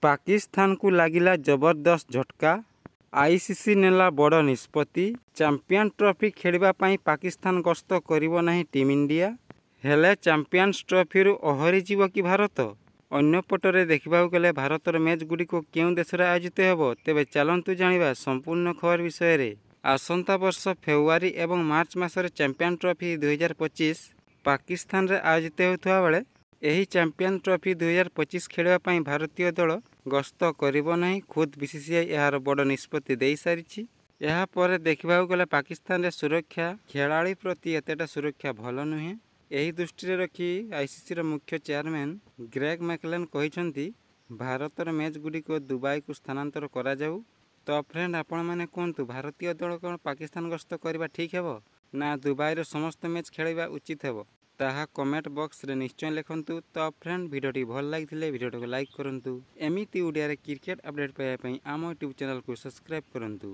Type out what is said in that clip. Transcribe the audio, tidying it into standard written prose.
पाकिस्तान को लगिला जबरदस्त झटका। आईसीसी नेला बड़ निष्पत्ति। चैंपियन ट्रॉफी खेलिबा पई पाकिस्तान गस्त करिवो नाही टीम इंडिया। हेले चैंपियंस ट्रॉफी रु ओहरी जीव कि भारत। अन्य पटरे देखा गले भारतर मैच गुड़िक केउं देश रे आयोजित हेबो। तेबे चलंतु जानिबा संपूर्ण खबर विषय रे। आसंता वर्ष फेब्रुआरी एवं मार्च मासरे चैंपियन ट्रॉफी 2025 पाकिस्तान रे आयोजित होउथवा बेले एही चैंपियन ट्रॉफी 2025 खेलिबा पई भारतीय दल गस्त करिवो नाही। खुद बीसीसीआई यार बड़ निष्पत्ति दे सारिछि। यहा पर देखा गले पाकिस्तान रे सुरक्षा खेलाड़ी प्रति एतेटा सुरक्षा भल नुहे। यही दृष्टि रखी आईसीसी मुख्य चेयरमैन ग्रेग मैकलेन कहिसंती भारतर मैच गुड़िक दुबई को स्थानांतर करा जाऊ। तो फ्रेंड आपण मैंने कहतु भारतीय दल कौन पाकिस्तान गस्त करवा ठीक है ना दुबई समस्त मैच खेलवा उचित है ताहा कमेंट बॉक्स रे निश्चय लिखंतु। तो फ्रेंड वीडियोटी भल लगी वीडियो को लाइक करंतु। एमिति ओडिया रे क्रिकेट अपडेट पाइबा पई आम यूट्यूब चैनल को सब्सक्राइब करंतु।